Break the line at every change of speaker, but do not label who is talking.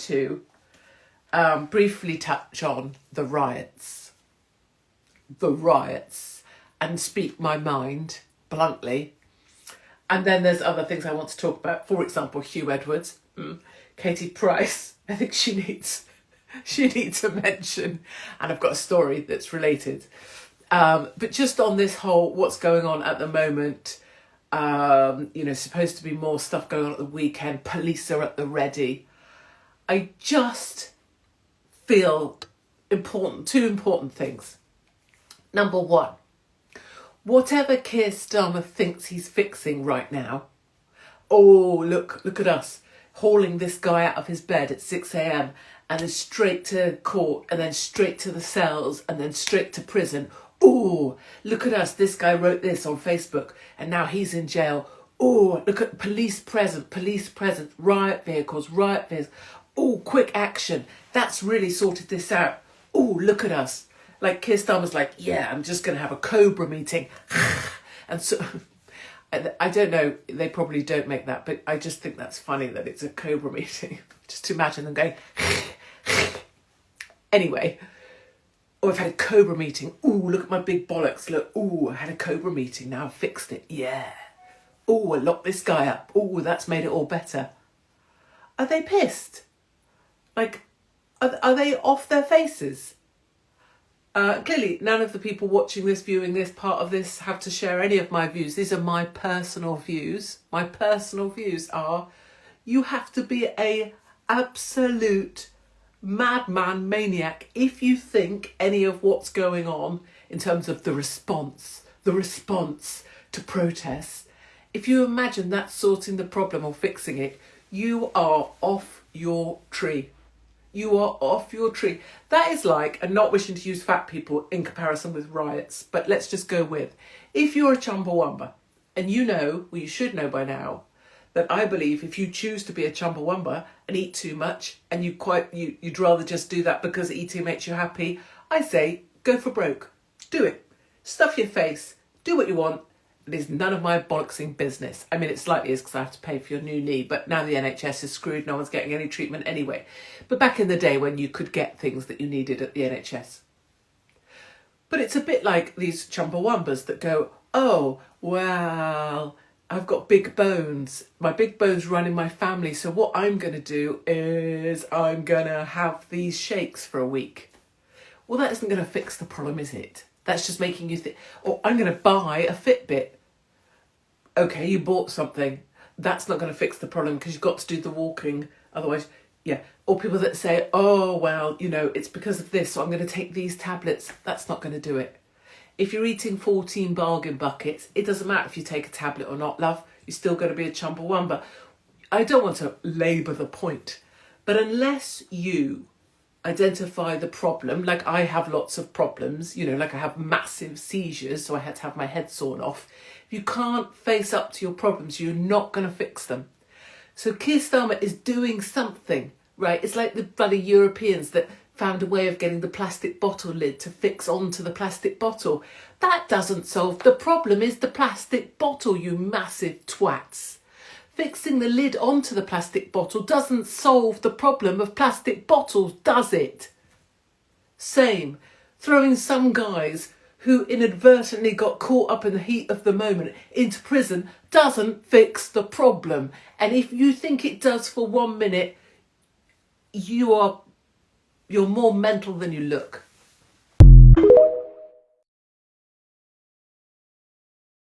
to briefly touch on the riots, and speak my mind bluntly. And then there's other things I want to talk about. For example, Hugh Edwards, Katie Price. I think she needs a mention. And I've got a story that's related. But just on this whole, what's going on at the moment, supposed to be more stuff going on at the weekend. Police are at the ready. I just feel two important things. Number one, whatever Keir Starmer thinks he's fixing right now, look at us, hauling this guy out of his bed at 6 a.m. and then straight to court and then straight to the cells and then straight to prison. Oh, look at us, this guy wrote this on Facebook and now he's in jail. Oh, look at police presence, riot vehicles. Oh, quick action. That's really sorted this out. Oh, look at us. Like Keir Starmer's like, yeah, I'm just going to have a Cobra meeting. And so, I don't know, they probably don't make that, but I just think that's funny that it's a Cobra meeting. Just imagine them going, anyway. I've had a Cobra meeting. Ooh, look at my big bollocks. Look, ooh, I had a Cobra meeting. Now I've fixed it. Yeah. Ooh, I locked this guy up. Ooh, that's made it all better. Are they pissed? Like, are they off their faces? Clearly, none of the people watching this, viewing this, part of this, have to share any of my views. These are my personal views. My personal views are, you have to be a absolute madman, maniac, if you think any of what's going on in terms of the response to protests, if you imagine that's sorting the problem or fixing it, you are off your tree. You are off your tree. That is like, and not wishing to use fat people in comparison with riots, but let's just go with, if you're a Chumbawamba, and you should know by now, that I believe if you choose to be a Chumbawamba and eat too much, and you'd rather just do that because eating makes you happy, I say, go for broke. Do it. Stuff your face. Do what you want. It is none of my bollocksing business. I mean, it slightly is because I have to pay for your new knee, but now the NHS is screwed, no one's getting any treatment anyway. But back in the day when you could get things that you needed at the NHS. But it's a bit like these Chumbawambas that go, oh, well, I've got big bones. My big bones run in my family, so what I'm going to do is I'm going to have these shakes for a week. Well, that isn't going to fix the problem, is it? That's just making you think, oh, I'm going to buy a Fitbit. Okay, you bought something. That's not going to fix the problem because you've got to do the walking. Otherwise, yeah. Or people that say, oh, well, it's because of this, so I'm going to take these tablets. That's not going to do it. If you're eating 14 bargain buckets, it doesn't matter if you take a tablet or not, love. You're still going to be a Chumbawamba. I don't want to labour the point, but unless you identify the problem, like I have lots of problems, like I have massive seizures, so I had to have my head sawn off. If you can't face up to your problems, you're not going to fix them. So Keir Starmer is doing something, right? It's like the bloody Europeans that found a way of getting the plastic bottle lid to fix onto the plastic bottle. That doesn't solve the problem, is the plastic bottle, you massive twats. Fixing the lid onto the plastic bottle doesn't solve the problem of plastic bottles, does it? Same. Throwing some guys who inadvertently got caught up in the heat of the moment into prison doesn't fix the problem. And if you think it does for 1 minute, you're more mental than you look.